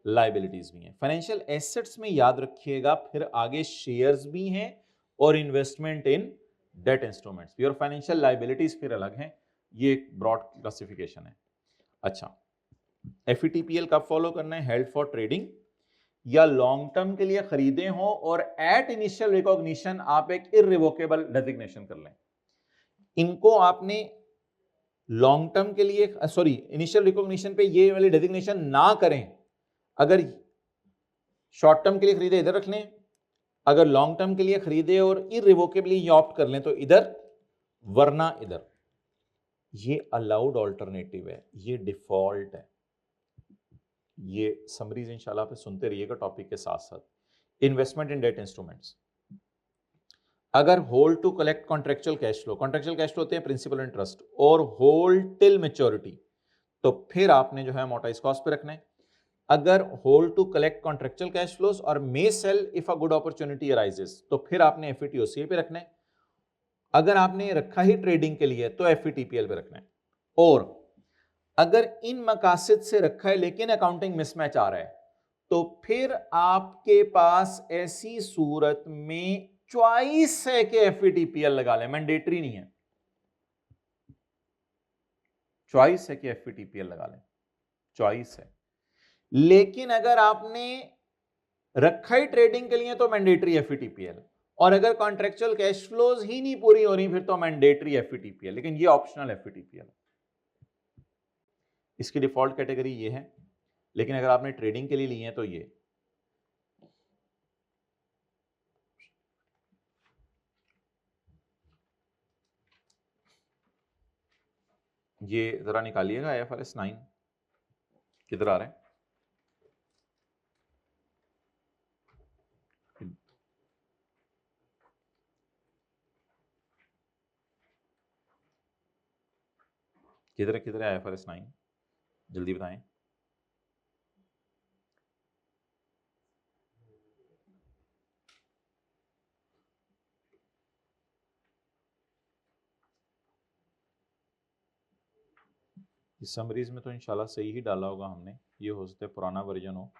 लाइबिलिटीज भी हैं। फाइनेंशियल एसेट्स में याद रखिएगा फिर आगे शेयर्स भी हैं और इन्वेस्टमेंट इन डेट इंस्ट्रूमेंट्स भी, और फाइनेंशियल लाइबिलिटीज फिर अलग हैं, ये एक ब्रॉड क्लासिफिकेशन है। अच्छा, FETPL कब फॉलो करना है, हेल्ड फॉर ट्रेडिंग या लॉन्ग टर्म के लिए खरीदे हो और एट इनिशियल रिकॉग्निशन आप एक इररिवोकेबल डेजिग्नेशन कर लें। इनको आपने लॉन्ग टर्म के लिए इनिशियल रिकॉग्निशन पे ये वाली डेजिग्नेशन ना करें, अगर शॉर्ट टर्म के लिए खरीदे इधर रख लें, अगर लॉन्ग टर्म के लिए खरीदे और इररिवोकेबली ऑप्ट कर लें तो इधर, वरना इधर। ये अलाउड ऑल्टरनेटिव है, ये डिफॉल्ट है। ये समरीज इंशाल्लाह पे सुनते रहिएगा टॉपिक के साथ साथ। इन्वेस्टमेंट इन डेट इंस्ट्रूमेंट्स, अगर hold to collect contractual cash flow होते हैं प्रिंसिपल इंटरेस्ट, और होल्ड टिल मैच्योरिटी, तो फिर आपने जो है अमोर्टाइज कॉस्ट पे रखना है। अगर hold to collect contractual cash flows और may sell if a good opportunity arises, तो फिर आपने FET-OCI पे रखना है। अगर आपने रखा ही ट्रेडिंग के लिए तो FETPL पे रखना है। और अगर इन मकासद से रखा है लेकिन अकाउंटिंग मिसमैच आ रहा है, तो फिर आपके पास ऐसी सूरत में चॉइस है कि एफईटीपीएल लगा लें, मैंडेटरी नहीं है, चॉइस है कि एफईटीपीएल लगा लें, चॉइस है। लेकिन अगर आपने रखा ही ट्रेडिंग के लिए तो मैंडेटरी एफईटीपीएल, और अगर कॉन्ट्रेक्चुअल कैश फ्लोज ही नहीं पूरी हो रही फिर तो मैंडेटरी एफईटीपीएल, लेकिन ये ऑप्शनल एफईटीपीएल। इसकी डिफॉल्ट कैटेगरी ये है, लेकिन अगर आपने ट्रेडिंग के लिए लिए हैं तो ये जरा निकालिएगा IFRS 9 किधर आ रहा है। किधर है IFRS 9, जल्दी बताएं। इस समरीज में तो इंशाल्लाह सही ही डाला होगा हमने, ये हो सकता है पुराना वर्जन हो,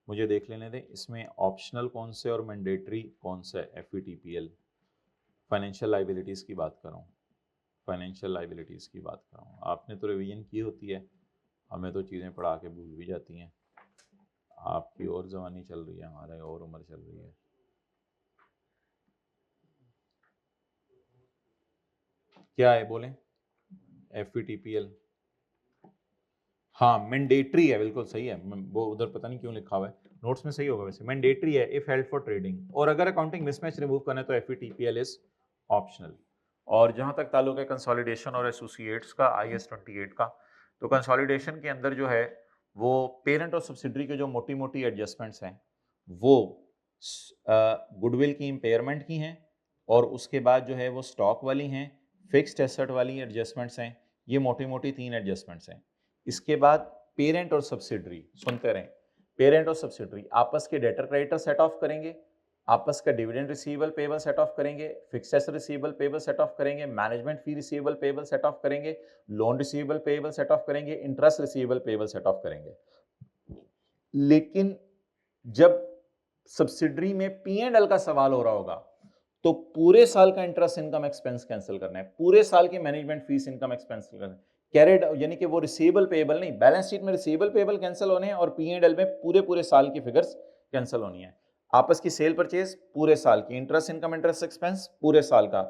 मुझे देख लेने दें इसमें ऑप्शनल कौन से और मैंडेटरी कौन सा है। एफईटीपीएल फाइनेंशियल लाइबिलिटीज़ की बात कर रहा हूँ, फाइनेंशियल लाइबिलिटीज़ की बात कर रहा हूँ। आपने तो रिवीजन की होती है, हमें तो चीज़ें पढ़ा के भूल भी जाती हैं। आपकी और जवानी चल रही है, हमारे और उम्र चल रही है। क्या है बोलें, एफईटीपीएल हाँ मैंडेटरी है, बिल्कुल सही है। वो उधर पता नहीं क्यों लिखा हुआ है, नोट्स में सही होगा वैसे, मैंडेटरी है इफ हेल्ड फॉर ट्रेडिंग, और अगर अकाउंटिंग मिसमैच रिमूव करना है तो एफईटीपीएल इज ऑप्शनल। और जहां तक ताल्लुक है कंसोलिडेशन और एसोसिएट्स का, IAS 28 का, तो कंसोलिडेशन के अंदर जो है वो पेरेंट और सब्सिडरी के जो मोटी मोटी एडजस्टमेंट्स हैं वो गुडविल की इम्पेयरमेंट की हैं, और उसके बाद जो है वो स्टॉक वाली हैं, फिक्स्ड एसेट वाली एडजस्टमेंट्स हैं। ये मोटी मोटी 3 एडजस्टमेंट्स हैं। इसके बाद पेरेंट और सब्सिडरी, सुनते रहें, पेरेंट और सब्सिडरी आपस के डेटर क्रेडिटर सेट ऑफ करेंगे, आपस का dividend receivable payable set off करेंगे, fixed asset receivable payable set off करेंगे, management fee receivable payable set off करेंगे, loan receivable payable set off करेंगे, interest receivable payable set off करेंगे। लेकिन जब सब्सिडरी में P&L का सवाल हो रहा होगा तो पूरे साल का इंटरेस्ट इनकम एक्सपेंस कैंसिल करना है, पूरे साल की मैनेजमेंट फीस इनकम एक्सपेंस करना है, कैरेड यानी कि वो रिसीवेबल पेबल नहीं, बैलेंस शीट में रिसीवेबल पेबल कैंसिल होने हैं और P&L में पूरे साल की फिगर्स कैंसिल होनी है। आपस की सेल परचेज पूरे साल की, इंटरेस्ट इनकम इंटरेस्ट एक्सपेंस पूरे साल का,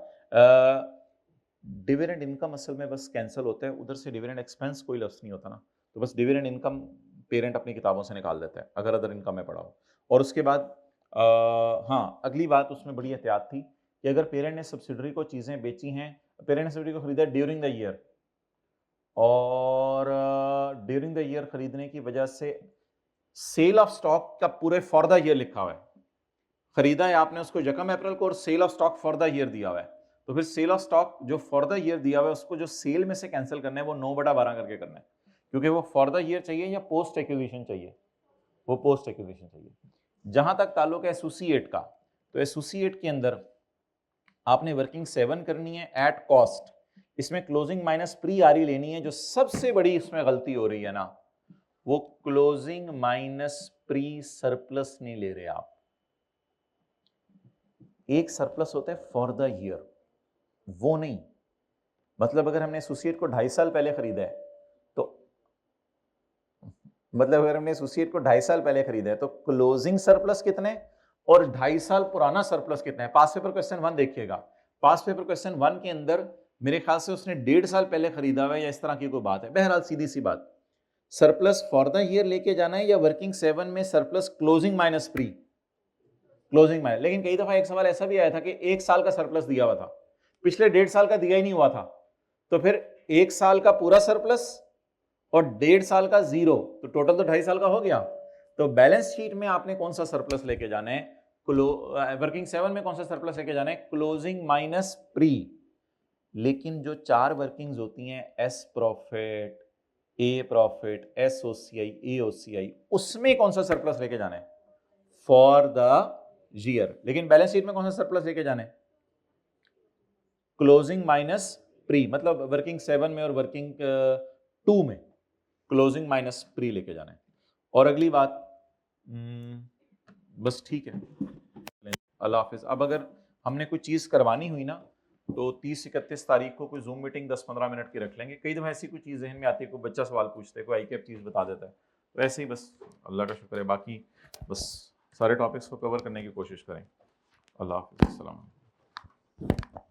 डिविडेंड इनकम असल में बस कैंसिल होता है, उधर से डिविडेंड एक्सपेंस कोई लफ्ज नहीं होता ना, तो बस डिविडेंड इनकम पेरेंट अपनी किताबों से निकाल देता है अगर अदर इनकम में पड़ा हो। और उसके बाद हाँ अगली बात उसमें बड़ी एहतियात थी कि अगर पेरेंट ने सब्सिडरी को चीज़ें बेची हैं, पेरेंट ने सब्सिडरी को खरीदा ड्यूरिंग द ईयर, और ड्यूरिंग द ईयर खरीदने की वजह से सेल ऑफ स्टॉक का पूरे फॉर द ईयर लिखा हुआ है, खरीदा है आपने उसको यकम अप्रैल को और sale of stock for the year दिया हुआ है, तो फिर सेल ऑफ स्टॉक जो फॉर द ईयर दिया हुआ है उसको जो सेल में से कैंसिल करना है वो 9/12 करके करना है, क्योंकि वो फॉर द ईयर चाहिए या पोस्ट एक्विजिशन चाहिए, वो पोस्ट एक्विजिशन चाहिए। जहां तक ताल्लुक है एसोसिएट का, तो एसोसिएट के अंदर आपने वर्किंग 7 करनी है एट कॉस्ट, इसमें क्लोजिंग माइनस प्री आरी लेनी है। जो सबसे बड़ी इसमें गलती हो रही है ना, वो क्लोजिंग माइनस प्री सरप्लस नहीं ले रहे आप। एक सरप्लस होता है फॉर द ईयर, वो नहीं, मतलब अगर हमने एसोसिएट को 2.5 साल पहले खरीदा है तो मतलब अगर हमने एसोसिएट को 2.5 साल पहले खरीदा है तो क्लोजिंग सरप्लस कितने और 2.5 साल पुराना सरप्लस कितना है। पास पेपर क्वेश्चन 1 देखिएगा, पास पेपर क्वेश्चन 1 के अंदर मेरे ख्याल से उसने 1.5 साल पहले खरीदा हुआ है या इस तरह की कोई बात है। बहरहाल सीधी सी बात, सरप्लस फॉर द ईयर लेके जाना है या वर्किंग 7 में surplus closing minus pre, closing minus. लेकिन कई दफा एक सवाल ऐसा भी आया था कि 1 साल का सरप्लस दिया हुआ था, पिछले 1.5 साल का दिया ही नहीं हुआ था, तो फिर 1 साल का पूरा सरप्लस और 1.5 साल का जीरो, तो टोटल तो 2.5 साल का हो गया। तो बैलेंस शीट में आपने कौन सा सरप्लस लेके जाना है, वर्किंग 7 में कौन सा सरप्लस लेके जाना है, क्लोजिंग माइनस प्री। लेकिन जो 4 वर्किंग्स होती हैं, एस प्रॉफिट, ए प्रॉफिट, एस ओसीआई, ए ओसीआई, उसमें कौन सा सरप्लस लेके जाना है, फॉर द ईयर। लेकिन बैलेंस शीट में कौन सा सरप्लस लेके जाना है, क्लोजिंग माइनस प्री, मतलब वर्किंग 7 में और वर्किंग 2 में। क्लोजिंग माइनस प्री लेके जाना है। और अगली बात बस ठीक है, अल्लाह हाफिज। अब अगर हमने कोई चीज़ करवानी हुई ना तो 30-31 तारीख को कोई जूम मीटिंग 10-15 मिनट की रख लेंगे। कई दफ़ा ऐसी कोई चीज़ जहन में आती है, कोई बच्चा सवाल पूछता है, कोई आई चीज़ बता देता है, तो ऐसे ही बस अल्लाह का शुक्र है, बाकी बस सारे टॉपिक्स को कवर करने की कोशिश करें। अल्लाह हाफिज़, अस्सलाम वालेकुम।